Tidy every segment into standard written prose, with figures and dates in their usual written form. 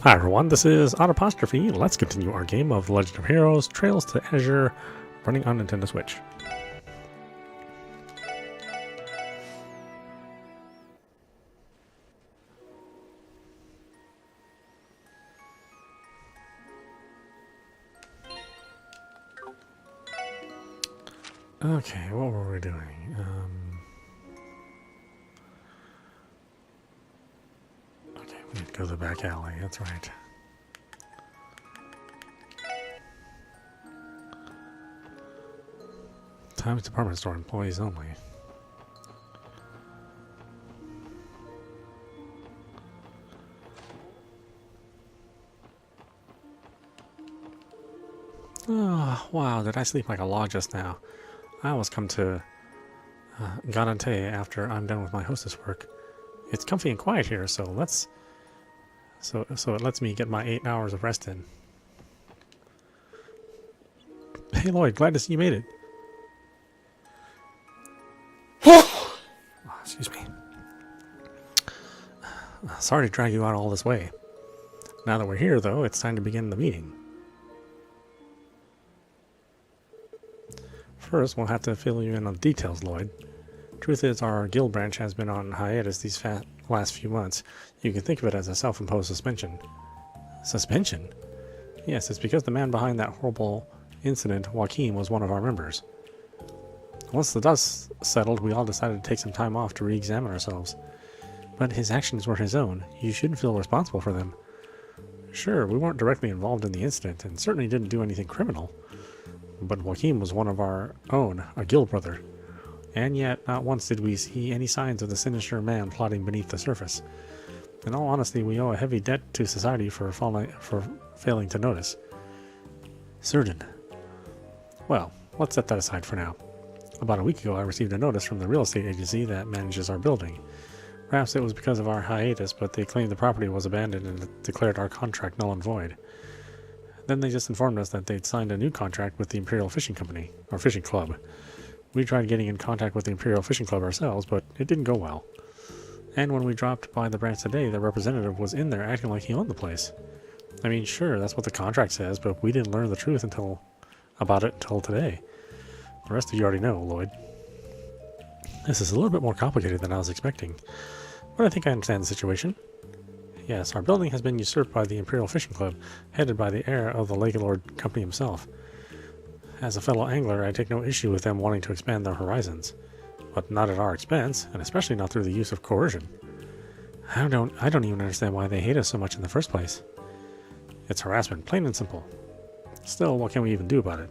Hi everyone, this is audap. Let's continue our game of Legend of Heroes Trails to Azure running on Nintendo Switch. Okay, what were we doing? Okay, we need to go to the back alley, that's right. Times department store employees only. Oh, wow, did I sleep like a log just now? I always come to Garante after I'm done with my hostess work. It's comfy and quiet here, so it lets me get my 8 hours of rest in. Hey Lloyd, glad to see you made it. Oh, excuse me. Sorry to drag you out all this way. Now that we're here, though, it's time to begin the meeting. First, we'll have to fill you in on the details, Lloyd. Truth is, our guild branch has been on hiatus these last few months. You can think of it as a self-imposed suspension. Suspension? Yes, it's because the man behind that horrible incident, Joaquin, was one of our members. Once the dust settled, we all decided to take some time off to re-examine ourselves. But his actions were his own. You shouldn't feel responsible for them. Sure, we weren't directly involved in the incident, and certainly didn't do anything criminal. But Joaquin was one of our own, a guild brother. And yet, not once did we see any signs of the sinister man plotting beneath the surface. In all honesty, we owe a heavy debt to society for failing to notice. Certain. Well, let's set that aside for now. About a week ago, I received a notice from the real estate agency that manages our building. Perhaps it was because of our hiatus, but they claimed the property was abandoned and declared our contract null and void. Then they just informed us that they'd signed a new contract with the Imperial Fishing Company, or Fishing Club. We tried getting in contact with the Imperial Fishing Club ourselves, but it didn't go well. And when we dropped by the branch today, their representative was in there acting like he owned the place. I mean, sure, that's what the contract says, but we didn't learn the truth about it until today. The rest of you already know, Lloyd. This is a little bit more complicated than I was expecting, but I think I understand the situation. Yes, our building has been usurped by the Imperial Fishing Club, headed by the heir of the Lake Lord Company himself. As a fellow angler, I take no issue with them wanting to expand their horizons, but not at our expense, and especially not through the use of coercion. I don't even understand why they hate us so much in the first place. It's harassment, plain and simple. Still, what can we even do about it?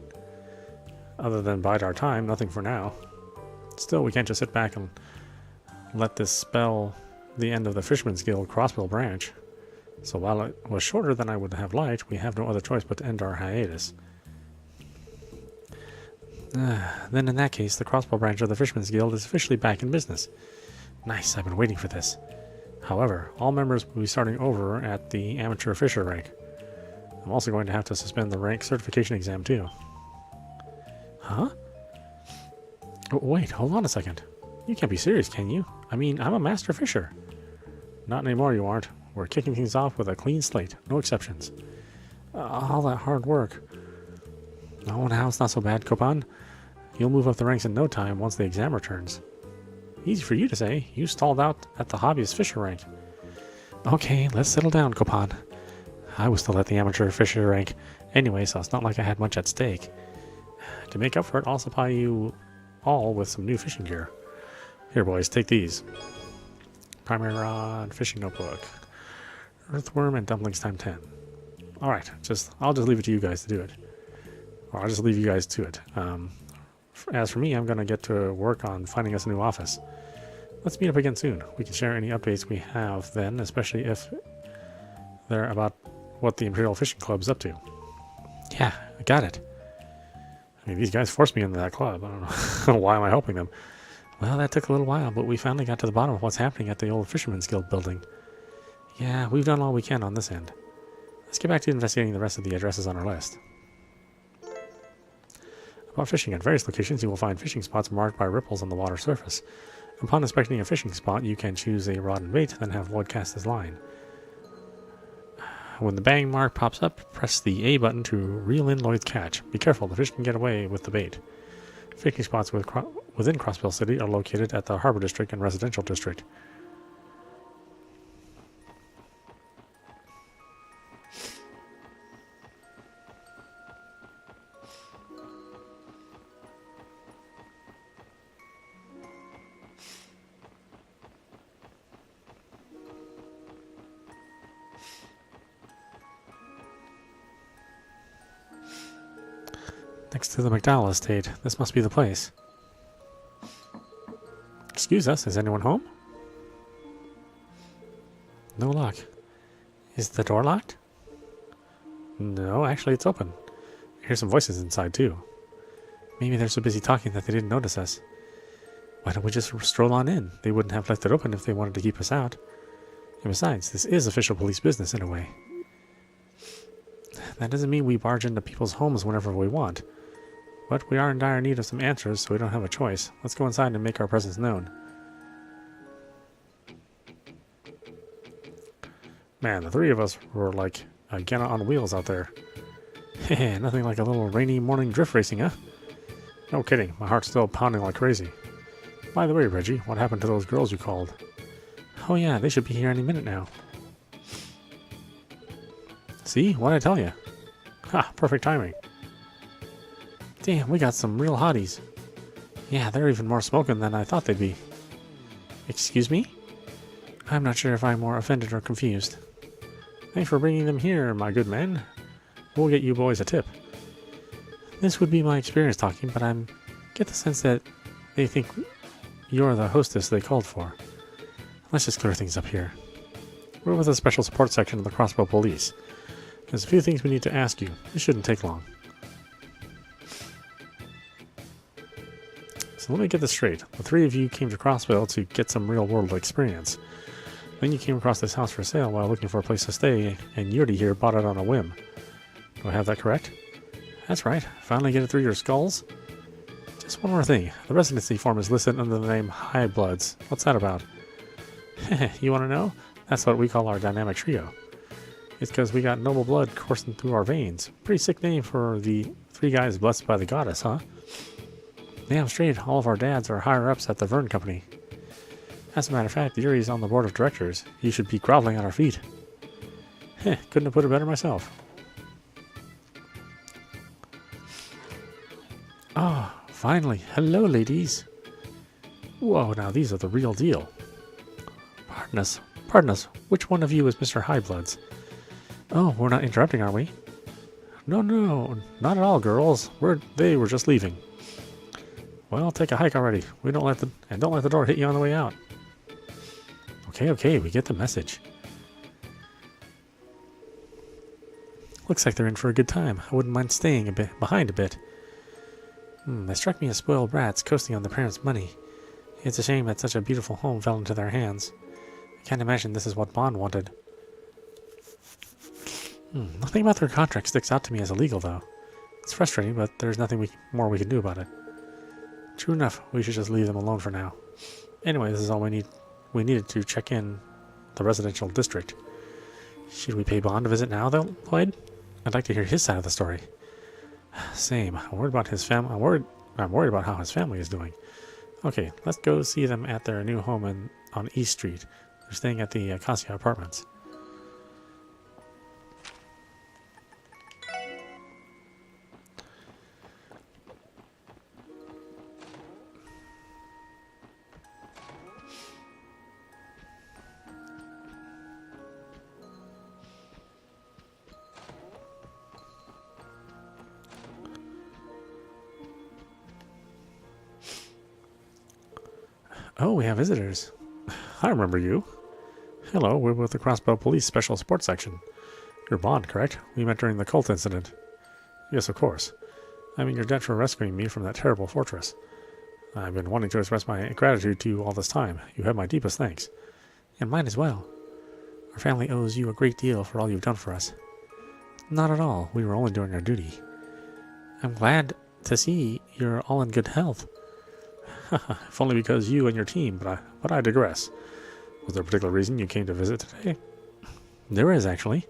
Other than bide our time, nothing for now. Still, we can't just sit back and let this spell the end of the Fisherman's Guild Crossbell branch. So while it was shorter than I would have liked, we have no other choice but to end our hiatus. Then in that case, the Crossbell branch of the Fisherman's Guild is officially back in business. Nice, I've been waiting for this. However, all members will be starting over at the amateur fisher rank. I'm also going to have to suspend the rank certification exam too. Huh? Oh, wait, hold on a second. You can't be serious, can you? I mean, I'm a master fisher. Not anymore, you aren't. We're kicking things off with a clean slate, no exceptions. All that hard work. Oh, now it's not so bad, Copan. You'll move up the ranks in no time once the exam returns. Easy for you to say. You stalled out at the hobbyist fisher rank. Okay, let's settle down, Copan. I was still at the amateur fisher rank anyway, so it's not like I had much at stake. To make up for it, I'll supply you all with some new fishing gear. Here, boys, take these. Primary rod, fishing notebook, earthworm, and dumplings time 10. Alright, I'll just leave it to you guys to do it. Or I'll just leave you guys to it. As for me, I'm going to get to work on finding us a new office. Let's meet up again soon. We can share any updates we have then, especially if they're about what the Imperial Fishing Club's up to. Yeah, I got it. I mean, these guys forced me into that club. I don't know. Why am I helping them? Well, that took a little while, but we finally got to the bottom of what's happening at the old Fisherman's Guild building. Yeah, we've done all we can on this end. Let's get back to investigating the rest of the addresses on our list. About fishing, at various locations you will find fishing spots marked by ripples on the water surface. Upon inspecting a fishing spot, you can choose a rod and bait, then have Lloyd cast his line. When the bang mark pops up, press the A button to reel in Lloyd's catch. Be careful, the fish can get away with the bait. Fishing spots within Crossbell City are located at the Harbor District and Residential District. Next to the McDowell estate. This must be the place. Excuse us, is anyone home? No lock. Is the door locked? No, actually it's open. I hear some voices inside too. Maybe they're so busy talking that they didn't notice us. Why don't we just stroll on in? They wouldn't have left it open if they wanted to keep us out. And besides, this is official police business in a way. That doesn't mean we barge into people's homes whenever we want. But we are in dire need of some answers, so we don't have a choice. Let's go inside and make our presence known. Man, the three of us were like a Ganna on wheels out there. Heh, nothing like a little rainy morning drift racing, huh? No kidding, my heart's still pounding like crazy. By the way, Reggie, what happened to those girls you called? Oh yeah, they should be here any minute now. See, what'd I tell you? Ha, perfect timing. Damn, we got some real hotties. Yeah, they're even more smoking than I thought they'd be. Excuse me? I'm not sure if I'm more offended or confused. Thanks for bringing them here, my good man. We'll get you boys a tip. This would be my experience talking, but I get the sense that they think you're the hostess they called for. Let's just clear things up here. We're with the special support section of the Crossbell Police. There's a few things we need to ask you. This shouldn't take long. So let me get this straight. The three of you came to Crossbell to get some real-world experience. Then you came across this house for sale while looking for a place to stay, and Yurdi here bought it on a whim. Do I have that correct? That's right. Finally get it through your skulls? Just one more thing. The residency form is listed under the name High Bloods. What's that about? You want to know? That's what we call our dynamic trio. It's because we got noble blood coursing through our veins. Pretty sick name for the three guys blessed by the goddess, huh? Damn straight, all of our dads are higher-ups at the Vern Company. As a matter of fact, Yuri's on the board of directors. You should be groveling at our feet. Couldn't have put it better myself. Ah, finally. Hello, ladies. Whoa, now these are the real deal. Pardon us. Which one of you is Mr. Highbloods? Oh, we're not interrupting, are we? No, not at all, girls. They were just leaving. Well, take a hike already. Don't let the door hit you on the way out. Okay, we get the message. Looks like they're in for a good time. I wouldn't mind staying behind a bit. They struck me as spoiled brats coasting on their parents' money. It's a shame that such a beautiful home fell into their hands. I can't imagine this is what Bond wanted. Nothing about their contract sticks out to me as illegal, though. It's frustrating, but there's nothing more we can do about it. True enough, we should just leave them alone for now. Anyway, this is all we need. We needed to check in the residential district. Should we pay Bond a visit now, though, Lloyd? I'd like to hear his side of the story. Same. I'm worried about his I'm worried about how his family is doing. Okay, let's go see them at their new home on East Street. They're staying at the Acacia Apartments. Oh, we have visitors. I remember you. Hello, we're with the Crossbell Police Special Support Section. You're Bond, correct? We met during the cult incident. Yes, of course. I'm in your debt for rescuing me from that terrible fortress. I've been wanting to express my gratitude to you all this time. You have my deepest thanks. And mine as well. Our family owes you a great deal for all you've done for us. Not at all. We were only doing our duty. I'm glad to see you're all in good health. If only because you and your team, but I digress. Was there a particular reason you came to visit today? There is, actually.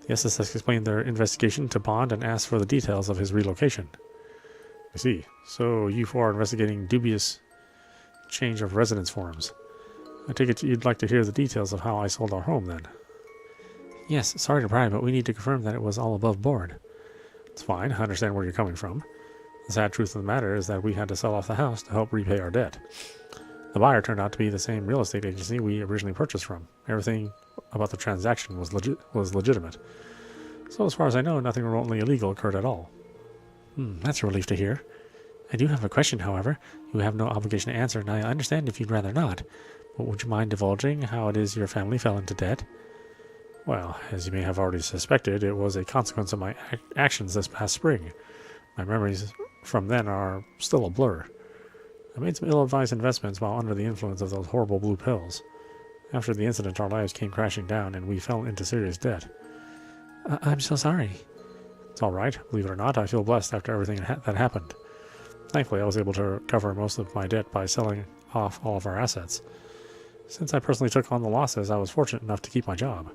The SSS explained their investigation to Bond and asked for the details of his relocation. I see. So you four are investigating dubious change of residence forms. I take it you'd like to hear the details of how I sold our home, then. Yes, sorry to pry, but we need to confirm that it was all above board. It's fine, I understand where you're coming from. The sad truth of the matter is that we had to sell off the house to help repay our debt. The buyer turned out to be the same real estate agency we originally purchased from. Everything about the transaction was legitimate. So as far as I know, nothing remotely illegal occurred at all. That's a relief to hear. I do have a question, however. You have no obligation to answer, and I understand if you'd rather not. But would you mind divulging how it is your family fell into debt? Well, as you may have already suspected, it was a consequence of my actions this past spring. My memories from then are still a blur. I made some ill-advised investments while under the influence of those horrible blue pills. After the incident, our lives came crashing down, and we fell into serious debt. I'm so sorry. It's all right. Believe it or not, I feel blessed after everything that happened. Thankfully, I was able to recover most of my debt by selling off all of our assets. Since I personally took on the losses, I was fortunate enough to keep my job.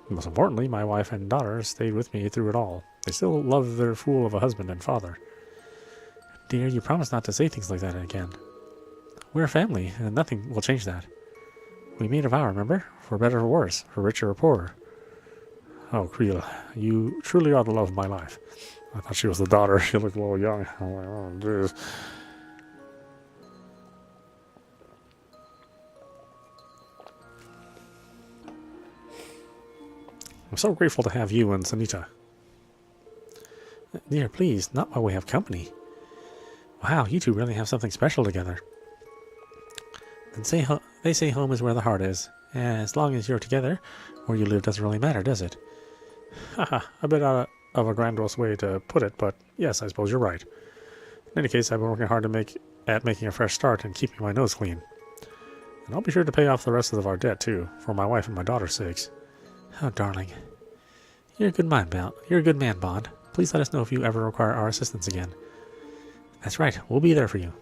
Most importantly, my wife and daughter stayed with me through it all. They still love their fool of a husband and father. Dear, you promised not to say things like that again. We're a family, and nothing will change that. We made a vow, remember? For better or worse, for richer or poorer. Oh, Creel, you truly are the love of my life. I thought she was the daughter. She looked a little young. I'm like, oh, jeez. I'm so grateful to have you and Sunita. Dear, please, not while we have company. Wow, you two really have something special together. And they say home is where the heart is. As long as you're together, where you live doesn't really matter, does it? Haha, a bit out of a grandiose way to put it, but yes, I suppose you're right. In any case, I've been working hard at making a fresh start and keeping my nose clean. And I'll be sure to pay off the rest of our debt, too, for my wife and my daughter's sakes. Oh, darling. You're a good man, Bond. Please let us know if you ever require our assistance again. That's right, we'll be there for you.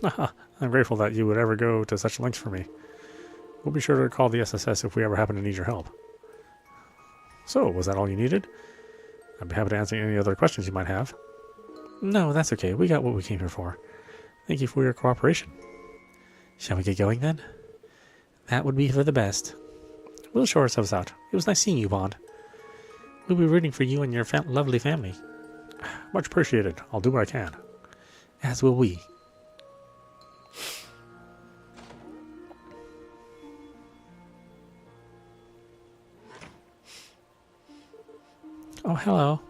I'm grateful that you would ever go to such lengths for me. We'll be sure to call the SSS if we ever happen to need your help. So, was that all you needed? I'd be happy to answer any other questions you might have. No, that's okay. We got what we came here for. Thank you for your cooperation. Shall we get going then? That would be for the best. We'll show ourselves out. It was nice seeing you, Bond. We'll be rooting for you and your lovely family. Much appreciated. I'll do what I can. As will we. Oh, hello.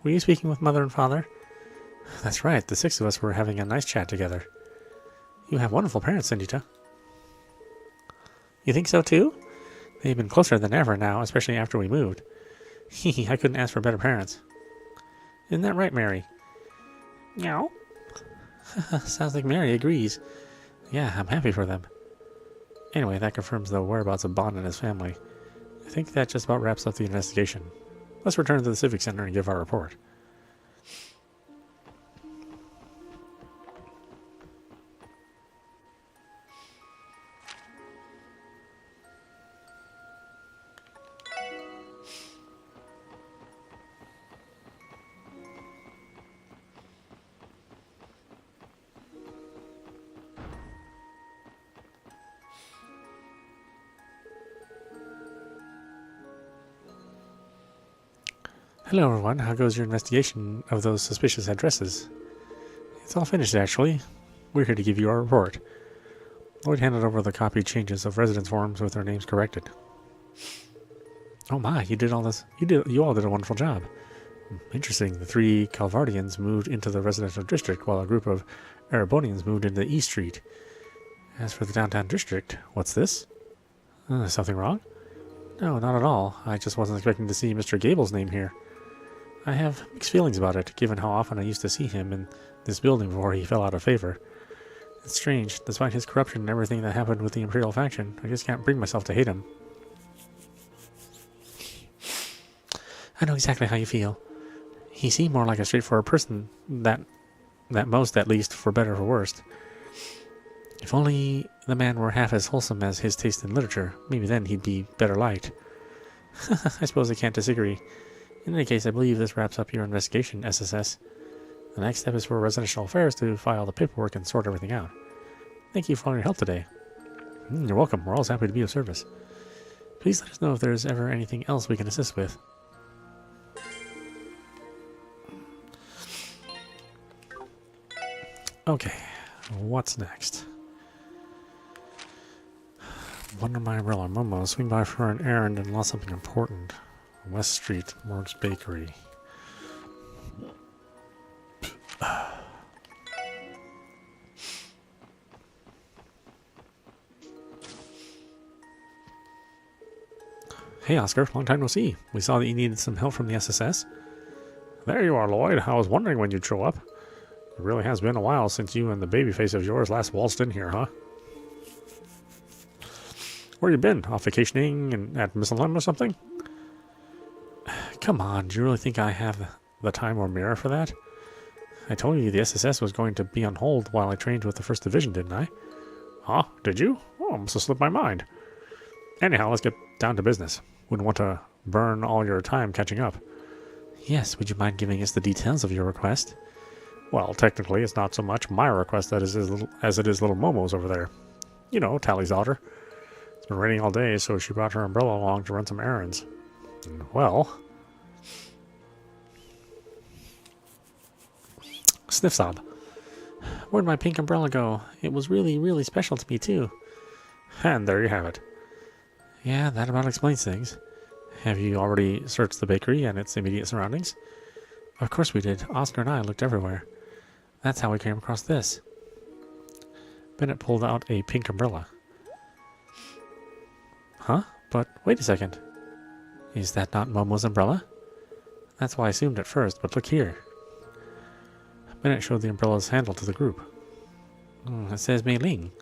Were you speaking with Mother and Father? That's right. The six of us were having a nice chat together. You have wonderful parents, Sunita. You think so, too? They've been closer than ever now, especially after we moved. Hee, I couldn't ask for better parents. Isn't that right, Mary? Meow. Sounds like Mary agrees. Yeah, I'm happy for them. Anyway, that confirms the whereabouts of Bond and his family. I think that just about wraps up the investigation. Let's return to the Civic Center and give our report. Hello everyone, how goes your investigation of those suspicious addresses? It's all finished actually. We're here to give you our report. Lloyd handed over the copied changes of residence forms with their names corrected. Oh my, you did all this. You all did a wonderful job. Interesting, the 3 Calvardians moved into the residential district while a group of Erebonians moved into East Street. As for the downtown district, what's this? Something wrong? No, not at all. I just wasn't expecting to see Mr. Gable's name here. I have mixed feelings about it, given how often I used to see him in this building before he fell out of favor. It's strange, despite his corruption and everything that happened with the Imperial faction, I just can't bring myself to hate him. I know exactly how you feel. He seemed more like a straightforward person, that most, at least, for better or for worse. If only the man were half as wholesome as his taste in literature, maybe then he'd be better liked. I suppose I can't disagree. In any case, I believe this wraps up your investigation, SSS. The next step is for Residential Affairs to file the paperwork and sort everything out. Thank you for all your help today. You're welcome. We're always happy to be of service. Please let us know if there's ever anything else we can assist with. Okay, what's next? Wonder my umbrella. Momo, swing by for an errand and lost something important. West Street, Morg's Bakery. Hey Oscar, long time no see. We saw that you needed some help from the SSS. There you are, Lloyd. I was wondering when you'd show up. It really has been a while since you and the baby face of yours last waltzed in here, huh? Where you been? Off vacationing and at Missalem or something? Come on, do you really think I have the time or mirror for that? I told you the SSS was going to be on hold while I trained with the 1st Division, didn't I? Huh? Did you? Oh, must have slipped my mind. Anyhow, let's get down to business. Wouldn't want to burn all your time catching up. Yes, would you mind giving us the details of your request? Well, technically, it's not so much my request as it is little Momo's over there. You know, Tally's daughter. It's been raining all day, so she brought her umbrella along to run some errands. Well... Sniff sob. Where'd my pink umbrella go? It was really, really special to me, too. And there you have it. Yeah, that about explains things. Have you already searched the bakery and its immediate surroundings? Of course we did. Oscar and I looked everywhere. That's how we came across this. Bennett pulled out a pink umbrella. Huh? But wait a second. Is that not Momo's umbrella? That's what I assumed at first, but look here. Bennett showed the umbrella's handle to the group. It says Mei Ling.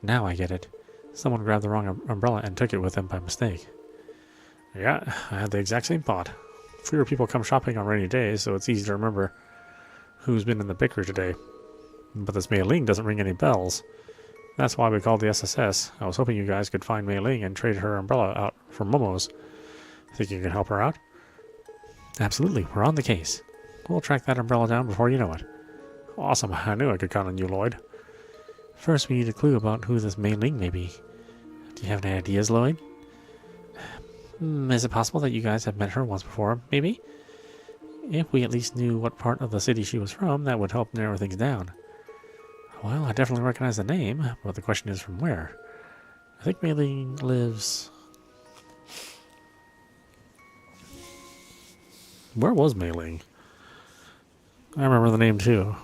Now I get it. Someone grabbed the wrong umbrella and took it with them by mistake. Yeah, I had the exact same thought. Fewer people come shopping on rainy days, so it's easy to remember who's been in the bakery today. But this Mei Ling doesn't ring any bells. That's why we called the SSS. I was hoping you guys could find Mei Ling and trade her umbrella out for Momo's. Think you can help her out? Absolutely, we're on the case. We'll track that umbrella down before you know it. Awesome, I knew I could count on you, Lloyd. First, we need a clue about who this Mei Ling may be. Do you have any ideas, Lloyd? Is it possible that you guys have met her once before, maybe? If we at least knew what part of the city she was from, that would help narrow things down. Well, I definitely recognize the name, but the question is from where? I think Mei Ling lives... Where was Mei Ling? I remember the name too.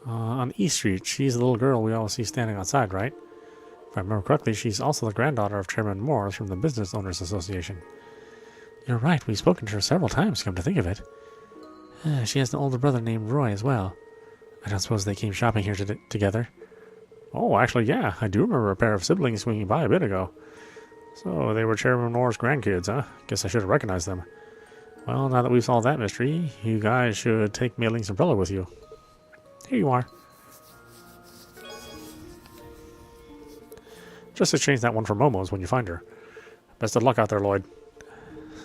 On East Street, she's the little girl we always see standing outside, right? If I remember correctly, she's also the granddaughter of Chairman Morris from the Business Owners Association. You're right, we've spoken to her several times, come to think of it. She has an older brother named Roy as well. I don't suppose they came shopping here together. Oh, actually, yeah, I do remember a pair of siblings swinging by a bit ago. So they were Chairman Morris' grandkids, huh? Guess I should have recognized them. Well, now that we've solved that mystery, you guys should take Mei Ling's umbrella with you. Here you are. Just exchange that one for Momo's when you find her. Best of luck out there, Lloyd.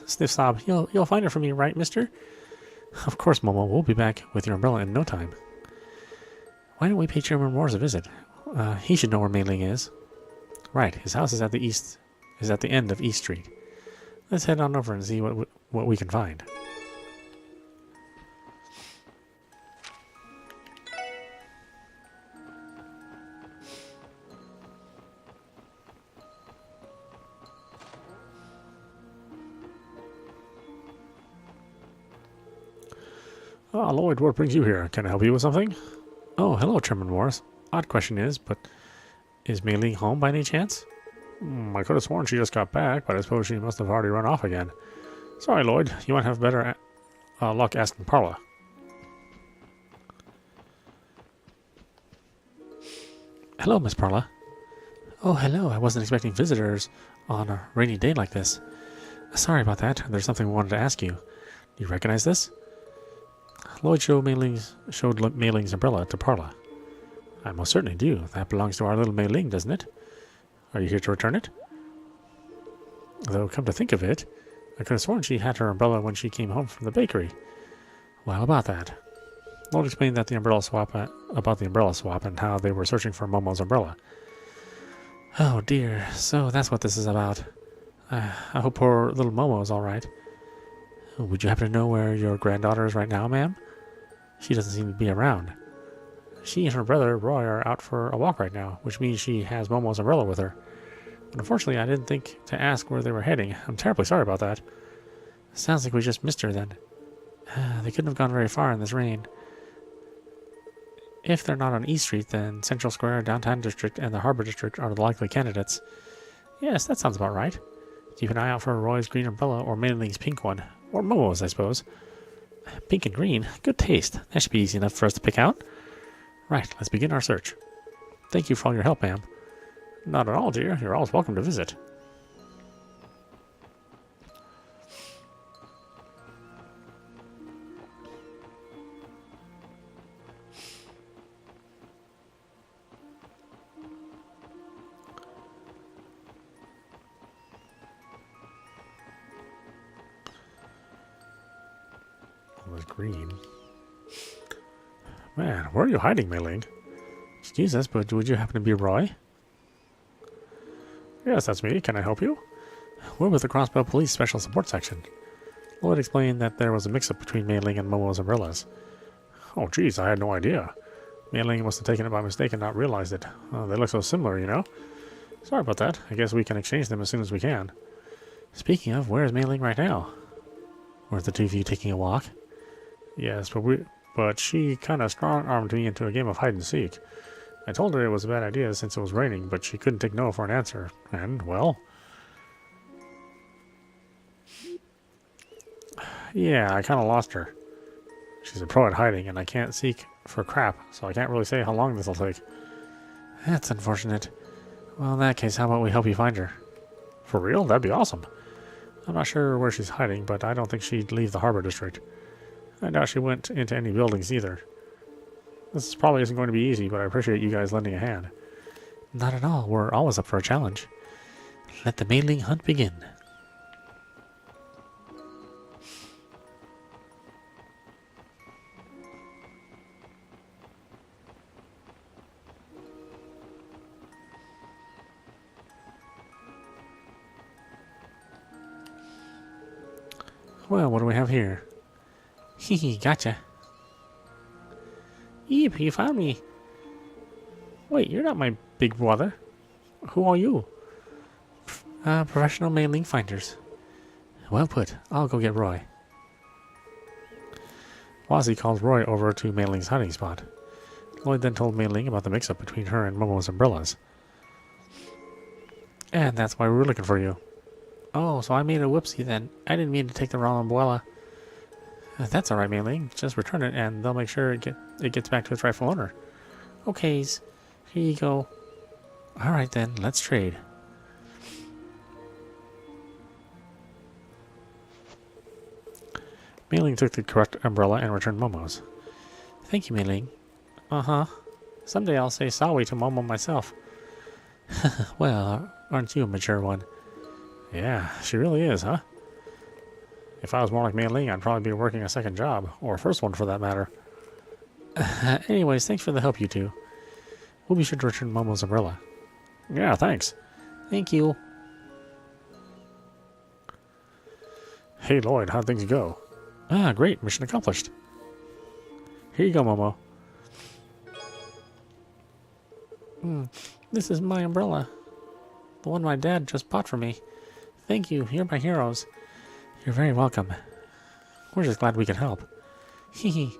Sniff sob, you'll find her for me, right, mister? Of course, Momo. We'll be back with your umbrella in no time. Why don't we pay Chairman Morris a visit? He should know where Mei Ling is. Right, his house is at the end of East Street. Let's head on over and see what we can find. Ah, Lloyd, what brings you here? Can I help you with something? Oh, hello, Chairman Morris. Odd question is, but is Mei Ling home by any chance? I could have sworn she just got back, but I suppose she must have already run off again. Sorry, Lloyd. You might have better luck asking Parla. Hello, Miss Parla. Oh, hello. I wasn't expecting visitors on a rainy day like this. Sorry about that. There's something I wanted to ask you. Do you recognize this? Lloyd showed Mei-Ling's umbrella to Parla. I most certainly do. That belongs to our little Mei-Ling, doesn't it? Are you here to return it? Though, come to think of it, I could have sworn she had her umbrella when she came home from the bakery. Well, about that. Lloyd explained that about the umbrella swap and how they were searching for Momo's umbrella. Oh dear, so that's what this is about. I hope poor little Momo is alright. Would you happen to know where your granddaughter is right now, ma'am? She doesn't seem to be around. She and her brother, Roy, are out for a walk right now, which means she has Momo's umbrella with her. But unfortunately, I didn't think to ask where they were heading. I'm terribly sorry about that. Sounds like we just missed her then. They couldn't have gone very far in this rain. If they're not on East Street, then Central Square, Downtown District, and the Harbor District are the likely candidates. Yes, that sounds about right. Keep an eye out for Roy's green umbrella or Mei-Ling's pink one. Or Momo's, I suppose. Pink and green? Good taste. That should be easy enough for us to pick out. Right, let's begin our search. Thank you for all your help, ma'am. Not at all, dear. You're always welcome to visit. It was green. Man, where are you hiding, Mei-Ling? Excuse us, but would you happen to be Roy? Yes, that's me. Can I help you? We're with the Crossbell Police Special Support Section. Lloyd explained that there was a mix-up between Mei-Ling and Momo's umbrellas. Oh, geez, I had no idea. Mei-Ling must have taken it by mistake and not realized it. They look so similar, you know? Sorry about that. I guess we can exchange them as soon as we can. Speaking of, where is Mei-Ling right now? Were the two of you taking a walk? Yes, but she kind of strong-armed me into a game of hide-and-seek. I told her it was a bad idea since it was raining, but she couldn't take no for an answer. And, well... yeah, I kind of lost her. She's a pro at hiding, and I can't seek for crap, so I can't really say how long this will take. That's unfortunate. Well, in that case, how about we help you find her? For real? That'd be awesome. I'm not sure where she's hiding, but I don't think she'd leave the Harbor District. I doubt she went into any buildings either. This probably isn't going to be easy, but I appreciate you guys lending a hand. Not at all. We're always up for a challenge. Let the Mei-Ling hunt begin. Well, what do we have here? Hehe, gotcha. Yep, you found me. Wait, you're not my big brother. Who are you? Professional Mei-Ling finders. Well put. I'll go get Roy. Wazzy calls Roy over to Mei-Ling's hiding spot. Lloyd then told Mei-Ling about the mix-up between her and Momo's umbrellas. And that's why we were looking for you. Oh, so I made a whoopsie then. I didn't mean to take the wrong umbrella. That's alright, Mei-Ling. Just return it and they'll make sure it gets back to its rightful owner. Okays. Here you go. Alright then, let's trade. Mei-Ling took the correct umbrella and returned Momo's. Thank you, Mei-Ling. Uh-huh. Someday I'll say sorry to Momo myself. Well, aren't you a mature one? Yeah, she really is, huh? If I was more like Mei-Ling, I'd probably be working a second job, or a first one for that matter. Anyways, thanks for the help, you two. We'll be sure to return Momo's umbrella. Yeah, thanks. Thank you. Hey, Lloyd, how'd things go? Ah, great. Mission accomplished. Here you go, Momo. This is my umbrella. The one my dad just bought for me. Thank you. You're my heroes. You're very welcome. We're just glad we could help. Hee.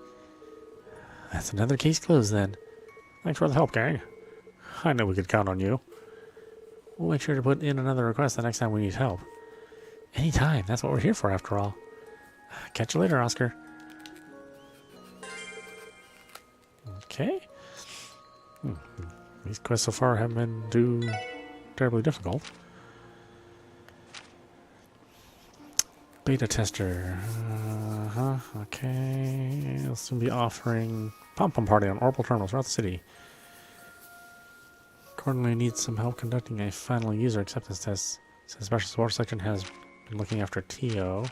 That's another case closed then. Thanks for the help, gang. I knew we could count on you. We'll make sure to put in another request the next time we need help. Anytime. That's what we're here for, after all. Catch you later, Oscar. Okay. These quests so far have been terribly difficult. Beta tester. Okay. We'll soon be offering pom-pom party on orbital terminals throughout the city. Accordingly, needs some help conducting a final user acceptance test. So the special support section has been looking after TO.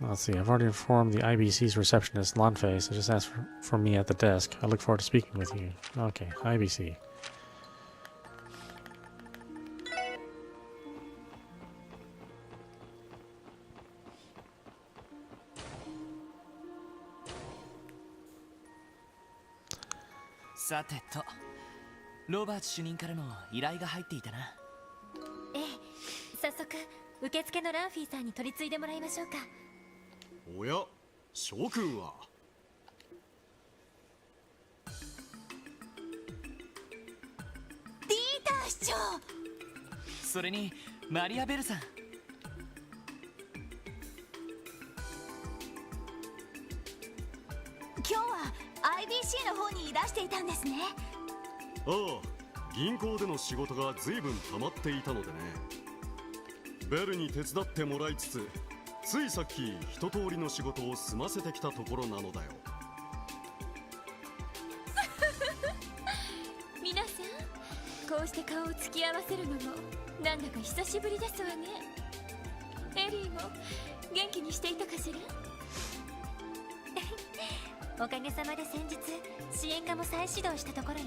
Let's see, I've already informed the IBC's receptionist, Lanfei, so just ask for me at the desk. I look forward to speaking with you. Okay, IBC.さてと、ロバーツ主任からの依頼が入っていたな。ええ、早速受付のランフィーさんに取り継いでもらいましょうか。おや、諸君は。ディーター市長。それにマリアベルさん。今日は IBC の方にいらしていたんですね。ああ、銀行での仕事が随分溜まっていたのでね。ベルに手伝ってもらいつつ、ついさっき一通りの仕事を済ませてきたところなのだよ。皆さん、こうして顔を突き合わせるのもなんだか久しぶりですわね。エリーも元気にしていたかしら。おかげさまで先日支援課も再始動したところよ。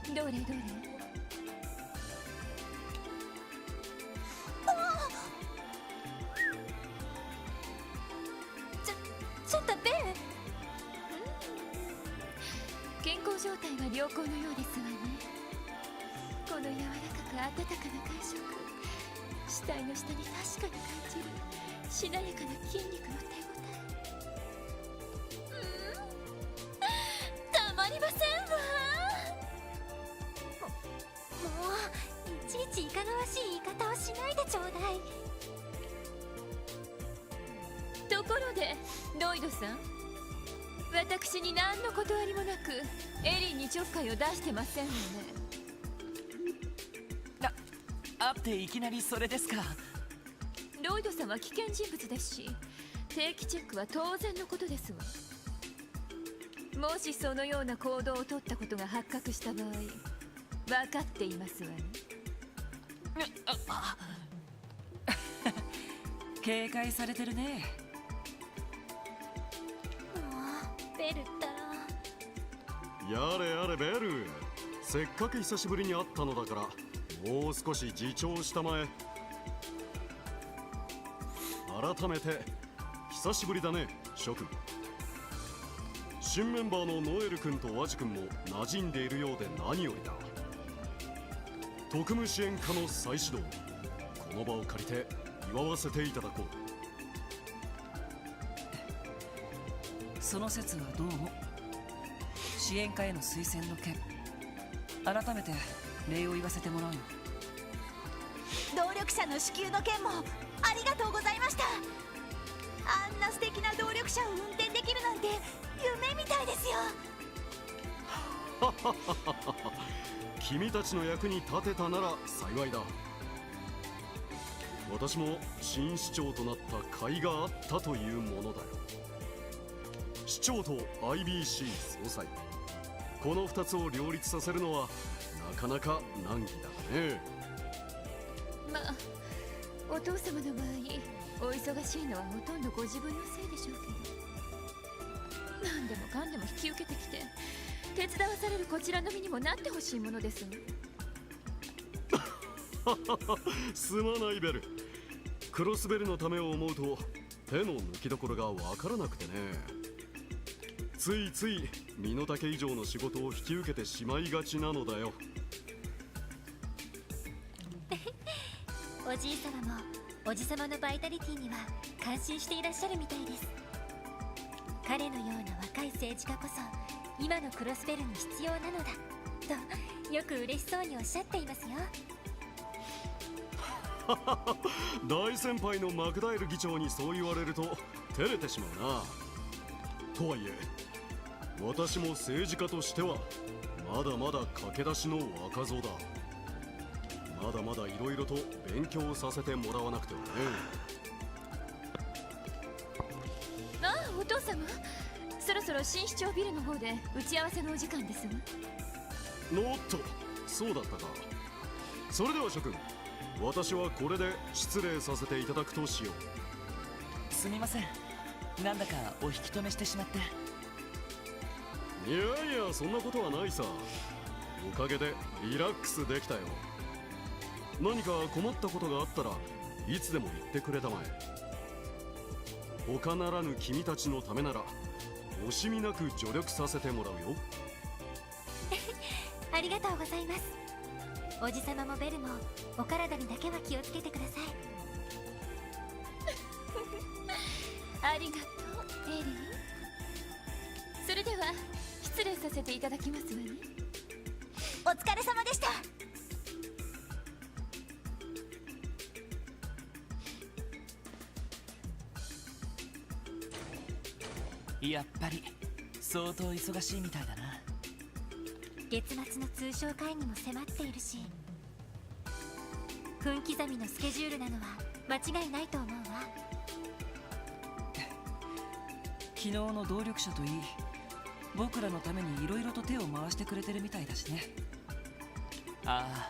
どれどれ。ちょっとベル。健康状態は良好のようですわね。この柔らかく温かな感触、死体の下に確かに感じるしなやかな筋肉の手応え。たまりませんわ。もういちいちいかがわしい言い方をしないでちょうだい。ところでロイドさん、私に何の断りもなくエリンにちょっかいを出してませんよね。会っていきなりそれですか。ロイドさんは危険人物ですし、定期チェックは当然のことですわ。もしそのような行動を取ったことが発覚した場合、分かっていますわね。警戒されてるね。ベルったら。やれやれベル、せっかく久しぶりに会ったのだから、もう少し自重したまえ。改めて久しぶりだね、諸君。新メンバーのノエル君とワジ君も馴染んでいるようで何よりだ。特務支援課の再始動、この場を借りて祝わせていただこう。その説はどうも。支援課への推薦の件、改めて礼を言わせてもらうよ。動力車の支給の件もありがとうございました。あんな素敵な動力車を運転できるなんて夢みたいですよ。君たちの役に立てたなら幸いだ。私も新市長となった甲斐があったというものだよ。市長と IBC 総裁、この2つを両立させるのはなかなか難儀だね。まあお父様の場合、お忙しいのはほとんどご自分のせいでしょうけど、何でもかんでも引き受けてきて手伝わされるこちらの身にもなってほしいものですわ。すまないベル。クロスベルのためを思うと手の抜きどころがわからなくてね。ついつい身の丈以上の仕事を引き受けてしまいがちなのだよ。おじい様もおじ様のバイタリティには感心していらっしゃるみたいです。彼のような若い政治家こそ今のクロスベルに必要なのだとよく嬉しそうにおっしゃっていますよ。大先輩のマクダエル議長にそう言われると照れてしまうな。とはいえ私も政治家としてはまだまだ駆け出しの若造だ。まだまだいろいろと勉強させてもらわなくてはね。ああ、お父様、そろそろ新市長ビルの方で打ち合わせのお時間ですわ。おっと、そうだったか。それでは諸君、私はこれで失礼させていただくとしよう。すみません、なんだかお引き止めしてしまって。いやいや、そんなことはないさ。おかげでリラックスできたよ。何か困ったことがあったらいつでも言ってくれたまえ。他ならぬ君たちのためなら惜しみなく助力させてもらうよ。ありがとうございます。おじさまもベルもお体にだけは気をつけてください。ありがとう、エリー。それでは失礼させていただきますわね。お疲れ様でした。やっぱり相当忙しいみたいだな。月末の通商会議も迫っているし、分刻みのスケジュールなのは間違いないと思うわ。昨日の動力者といい、僕らのためにいろいろと手を回してくれてるみたいだしね。ああ、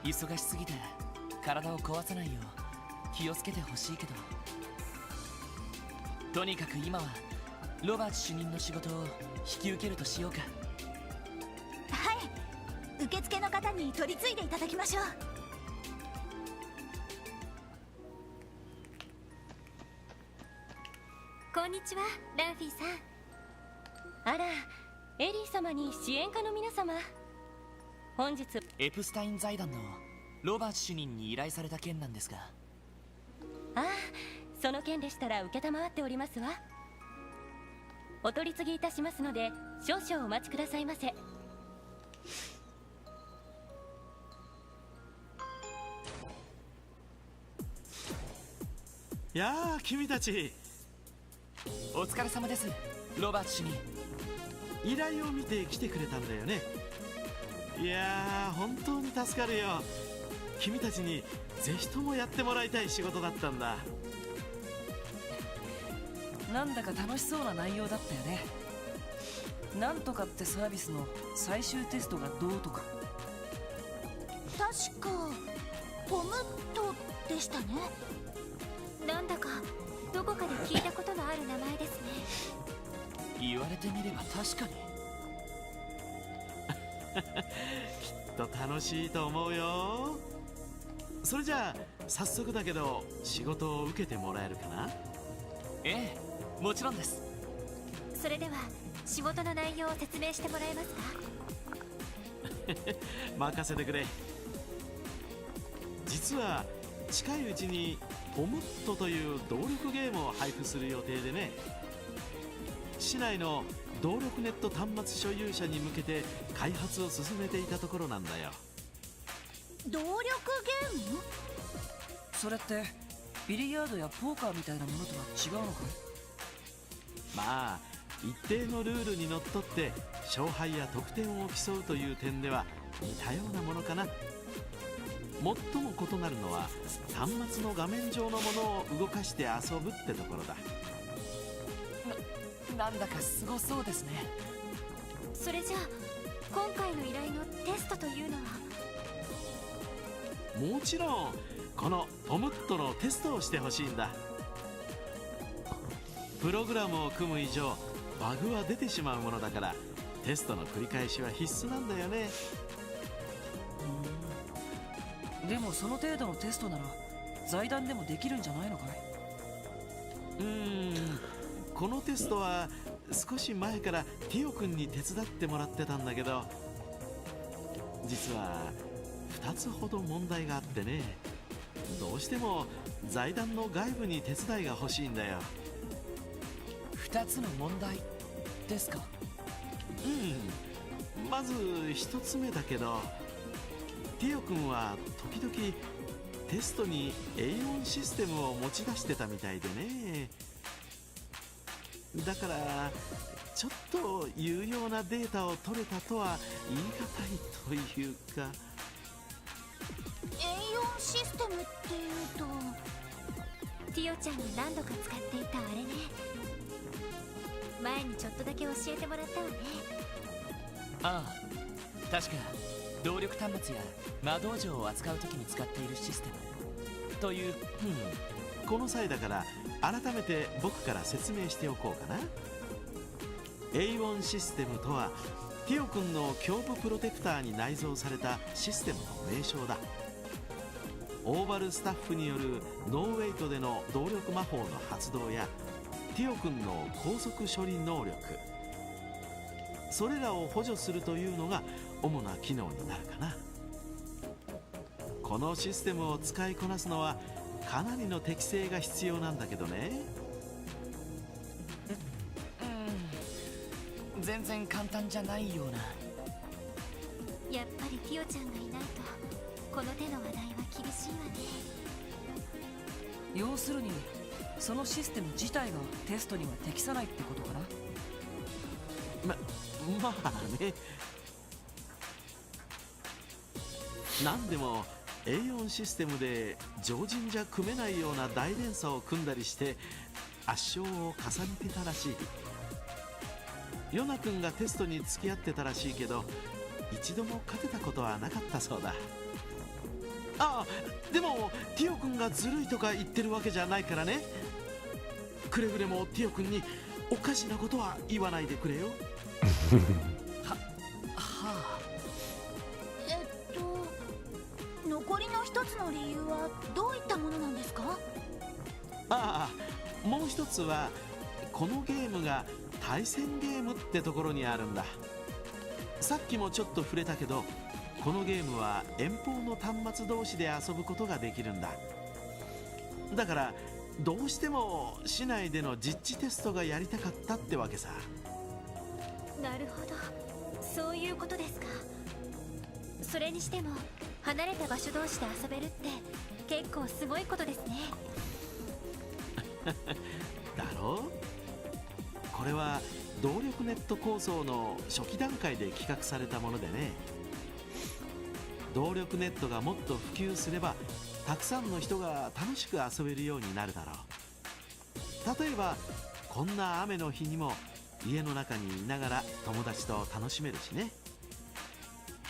忙しすぎて体を壊さないよう気をつけてほしいけど、とにかく今はロバート主任の仕事を引き受けるとしようか。はい、受付の方に取り継いでいただきましょう。こんにちは、ランフィーさん。あら、エリー様に支援家の皆様、本日エプスタイン財団のロバート主任に依頼された件なんですが。ああ、その件でしたら承っておりますわ。お取り次ぎいたしますので少々お待ちくださいませ。やあ、君たちお疲れ様です、ロバート主任。依頼を見て来てくれたんだよね。いやー、本当に助かるよ。君たちにぜひともやってもらいたい仕事だったんだ。なんだか楽しそうな内容だったよね。なんとかってサービスの最終テストがどうとか。確かポムットでしたね。なんだかどこかで聞いたことのある名前ですね。言われてみれば確かに。きっと楽しいと思うよ。それじゃあ早速だけど仕事を受けてもらえるかな。ええ、もちろんです。それでは仕事の内容を説明してもらえますか。任せてくれ。実は近いうちにポムットという動力ゲームを配布する予定でね。市内の動力ネット端末所有者に向けて開発を進めていたところなんだよ。動力ゲーム？それってビリヤードやポーカーみたいなものとは違うのかい？まあ一定のルールにのっとって勝敗や得点を競うという点では似たようなものかな。最も異なるのは端末の画面上のものを動かして遊ぶってところだ。なんだかすごそうですね。それじゃあ今回の依頼のテストというのは？もちろんこのポムットのテストをしてほしいんだ。プログラムを組む以上バグは出てしまうものだからテストの繰り返しは必須なんだよね。でもその程度のテストなら財団でもできるんじゃないのかい？このテストは少し前からティオ君に手伝ってもらってたんだけど、実は2つほど問題があってね。どうしても財団の外部に手伝いが欲しいんだよ。2つの問題ですか？まず1つ目だけど、ティオ君は時々テストにA4システムを持ち出してたみたいでね。だからちょっと有用なデータを取れたとは言い難いというか。 A4 システムっていうと、ティオちゃんが何度か使っていたあれね。前にちょっとだけ教えてもらったわね。ああ、確か動力端末や魔道場を扱う時に使っているシステムという。この際だから改めて僕から説明しておこうかな。 A1 システムとはティオ君の胸部プロテクターに内蔵されたシステムの名称だ。オーバルスタッフによるノーウェイトでの動力魔法の発動やティオ君の高速処理能力、それらを補助するというのが主な機能になるかな。このシステムを使いこなすのはかなりの適性が必要なんだけどね。全然簡単じゃないような。やっぱりティオちゃんがいないとこの手の話題は厳しいわね。要するにそのシステム自体がテストには適さないってことかな。まあね。なんでも A4 システムで常人じゃ組めないような大連鎖を組んだりして圧勝を重ねてたらしい。ヨナ君がテストに付き合ってたらしいけど一度も勝てたことはなかったそうだ。ああ、でもティオ君がずるいとか言ってるわけじゃないからね。くれぐれもティオ君におかしなことは言わないでくれよ。はあ。残りの一つの理由はどういったものなんですか？ああ、もう一つはこのゲームが対戦ゲームってところにあるんだ。さっきもちょっと触れたけどこのゲームは遠方の端末同士で遊ぶことができるんだ。だからどうしても市内での実地テストがやりたかったってわけさ。なるほど、そういうことですか。それにしても離れた場所同士で遊べるって結構すごいことですね。だろう。これは動力ネット構想の初期段階で企画されたものでね。動力ネットがもっと普及すればたくさんの人が楽しく遊べるようになるだろう。例えばこんな雨の日にも家の中にいながら友達と楽しめるしね。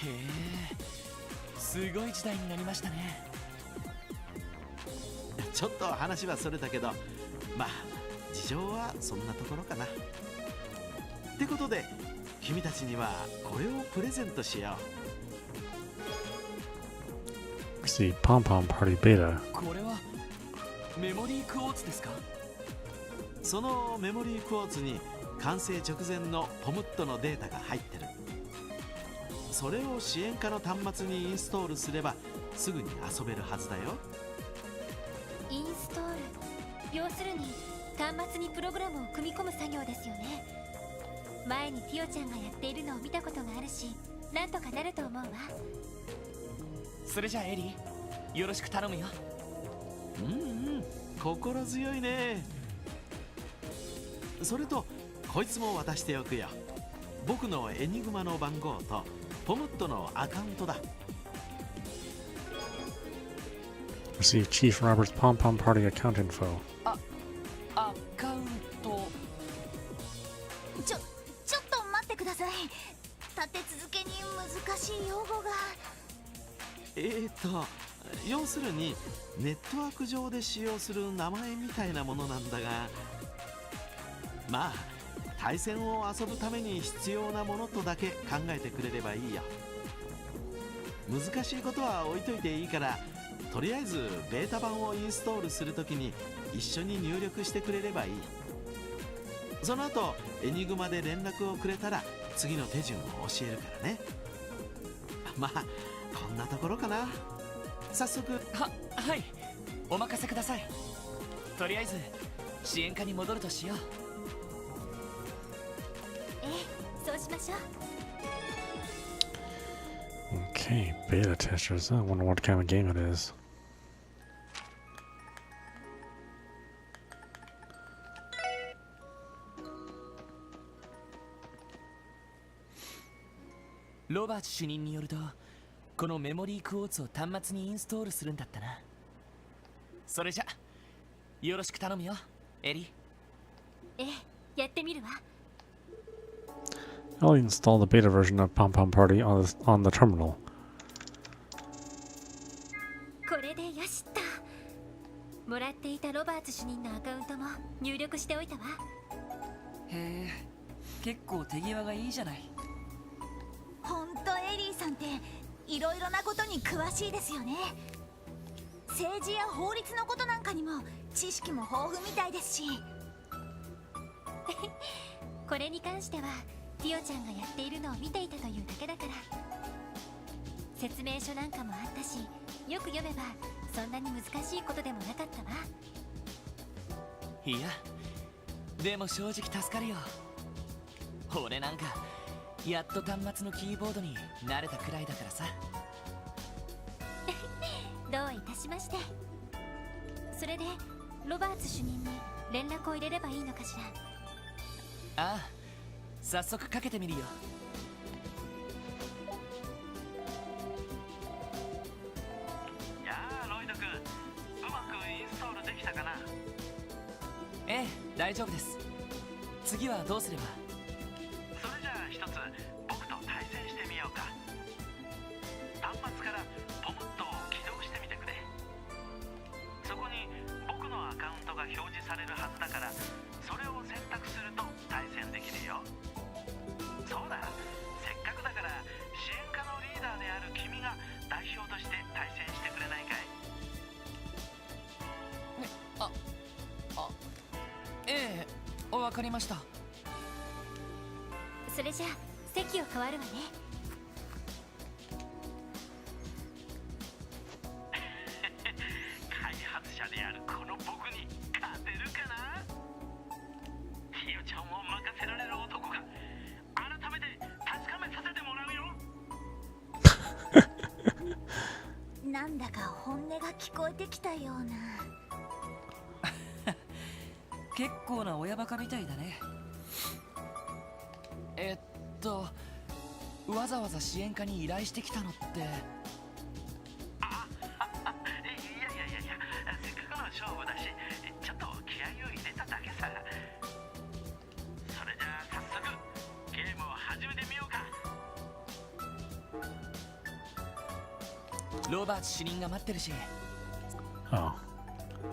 へえ、すごい時代になりましたね。ちょっと話はそれたけど、まあ事情はそんなところかな。ってことで君たちにはこれをプレゼントしよう。 See Pom Pom Party Beta. これはメモリークォーツですか？そのメモリークォーツに完成直前のポムットのデータが入ってる。それを支援下の端末にインストールすればすぐに遊べるはずだよ。インストール、要するに端末にプログラムを組み込む作業ですよね。前にティオちゃんがやっているのを見たことがあるし、なんとかなると思うわ。それじゃあエリー、よろしく頼むよ。心強いね。それとこいつも渡しておくよ。僕のエニグマの番号とポムットのアカウントだ。 Receive Chief Robert's Pom Pom Party account info. アカウント。ちょっと待ってください。立て続けに難しい用語が。要するにネットワーク上で使用する名前みたいなものなんだが、まあ対戦を遊ぶために必要なものとだけ考えてくれればいいよ。難しいことは置いといていいから、とりあえずベータ版をインストールするときに一緒に入力してくれればいい。その後エニグマで連絡をくれたら次の手順を教えるからね。まあこんなところかな。早速。はい、お任せください。とりあえず支援課に戻るとしよう。そうしましょう。 Okay, beta testers. I wonder what kind of game it is. ロバーツ主任によると、このメモリークォーツを端末にインストールするんだったな。それじゃよろしく頼むよ、エリ。ええ、やってみるわ。I'll install the beta version of Pom Pom Party on the terminal. これでよしっと。もらっていたロバーツ主任のアカウントも入力しておいたわ。へえ、結構手際がいいじゃない。ほんとエリーさんっていろいろなことに詳しいですよね。政治や法律のことなんかにも知識も豊富みたいですし。これに関してはティオちゃんがやっているのを見ていたというだけだから。説明書なんかもあったし、よく読めばそんなに難しいことでもなかったわ。いや、でも正直助かるよ。俺なんかやっと端末のキーボードに慣れたくらいだからさ。どういたしまして。それでロバーツ主任に連絡を入れればいいのかしら。ああ、早速かけてみるよ。やあロイド君、うまくインストールできたかな。ええ、大丈夫です。次はどうすれば。それじゃあ一つ僕と対戦してみようか。端末からポムットを起動してみてくれ。そこに僕のアカウントが表示されるはずだから、それを選択すると対戦できるよ。そうだ、せっかくだから支援課のリーダーである君が代表として対戦してくれないかい。ええ、わかりました。それじゃあ席を変わるわね。開発者であるこの僕に勝てるかな。ティオちゃんを任せられる男が改めて確かめさせてもらうよ。なんだか本音が聞こえてきたような。結構な親バカみたいだね。わざわざ支援課に依頼してきたのって。いやせっかくの勝負だし、ちょっと気合を入れただけさ。それじゃあ早速ゲームを始めてみようか。ロバーツ主任が待ってるし。 Oh,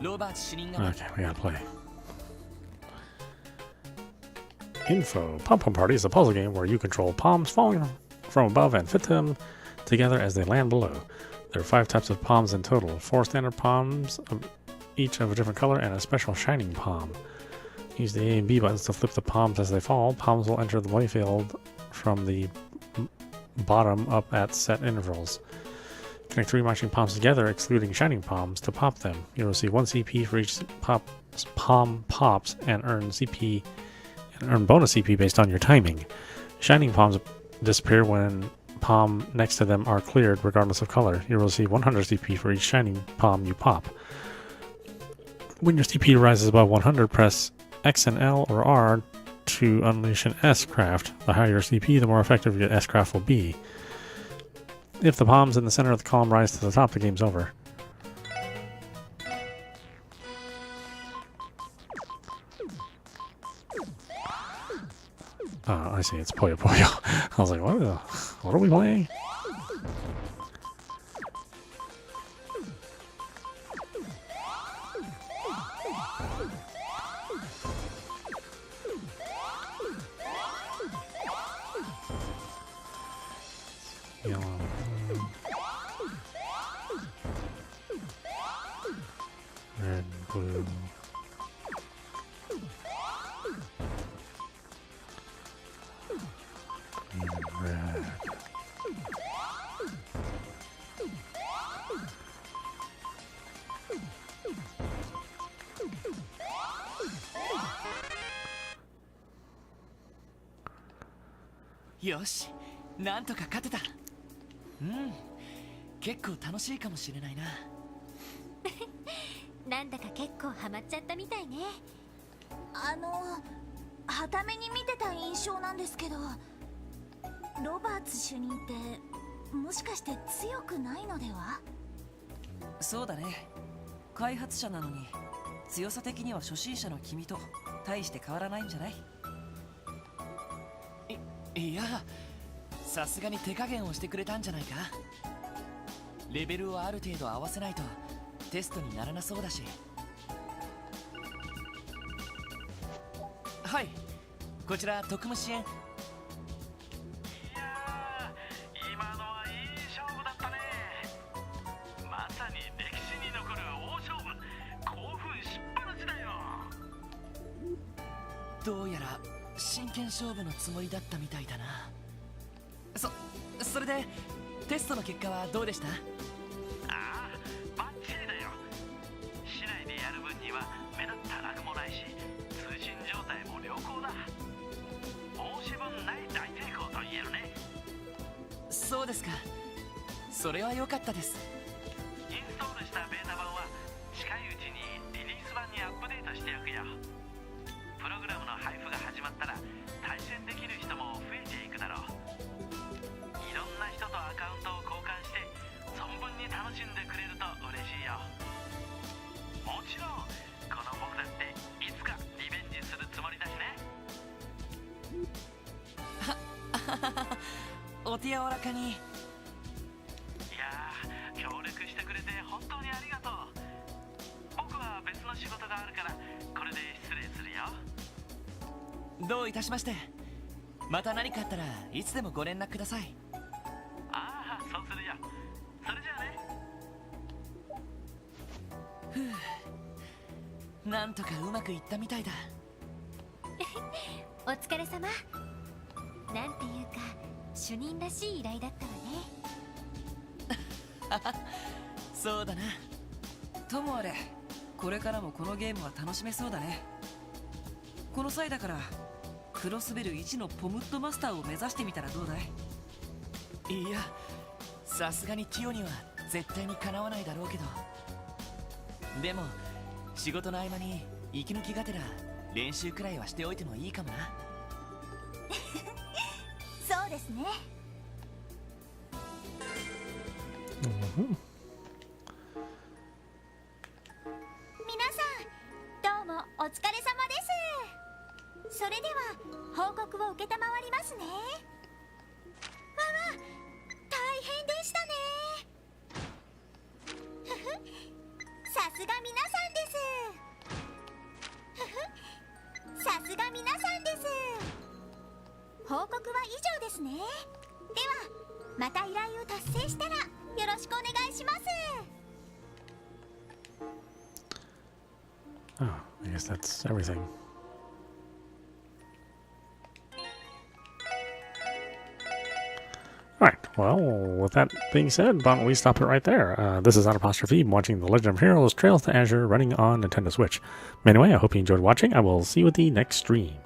ロバーツ主任が待って okay, we gotta play. Info. Pom Pom Party is a puzzle game where you control palms falling from above and fit them together as they land below. There are 5 types of palms in total, 4 standard palms, each of a different color, and a special shining palm. Use the A and B buttons to flip the palms as they fall. Palms will enter the playfield from the bottom up at set intervals. Connect 3 matching palms together, excluding shining palms, to pop them. You'll receive 1 CP for each palm pops and earn bonus CP based on your timing. Shining palms disappear when palm next to them are cleared, regardless of color. You'll receive 100 CP for each shining palm you pop. When your CP rises above 100, press X and L or R to unleash an S-craft. The higher your CP, the more effective your S-craft will be. If the palms in the center of the column rise to the top, the game's over. I see, it's Puyo Puyo. I was like, what are we playing? Yellow. Red, blue. Red.よし、なんとか勝てた。結構楽しいかもしれないな。なんだか結構ハマっちゃったみたいね。はために見てた印象なんですけど、ロバーツ主任ってもしかして強くないのでは？そうだね。開発者なのに強さ的には初心者の君と大して変わらないんじゃない？いや、さすがに手加減をしてくれたんじゃないか。レベルをある程度合わせないとテストにならなそうだし。はい、こちら特務支援。いやー、今のはいい勝負だったね。まさに歴史に残る大勝負。興奮しっぱなしだよ。どうやら真剣勝負のつもりだったみたいだな。それでテストの結果はどうでした？ああ、バッチリだよ。市内でやる分には目立ったラグもないし、通信状態も良好だ。申し分ない大成功と言えるね。そうですか。それは良かったです。インストールしたベータ版は近いうちにリリース版にアップデートしておくよ。プログラムの配布が始まったら対戦できる人も増えていくだろう。いろんな人とアカウントを交換して存分に楽しんでくれると嬉しいよ。もちろんこの僕だっていつかリベンジするつもりだしね。お手柔らかに。いやー、協力してくれて本当にありがとう。僕は別の仕事があるからこれで失礼するよ。どういたしまして。また何かあったらいつでもご連絡ください。ああ、そうするよ。それじゃあね。なんとかうまくいったみたいだ。お疲れ様。なんていうか主任らしい依頼だったわね。そうだな。ともあれ、これからもこのゲームは楽しめそうだね。この際だからクロスベル1のポムットマスターを目指してみたらどうだい？いや、さすがにティオには絶対にかなわないだろうけど、でも仕事の合間に息抜きがてら練習くらいはしておいてもいいかもな。そうですね。皆さんどうもお疲れ様です。それでは報告を承りますね。わわ、大変でしたね。ふふ、さすが皆さんです。ふふ、さすが皆さんです。報告は以上ですね。ではまた依頼を達成したらよろしくお願いします。Oh, I guess that's everything. Alright, well, with that being said, why don't we stop it right there? This is audap, watching The Legend of Heroes Trails to Azure running on Nintendo Switch. Anyway, I hope you enjoyed watching. I will see you at the next stream.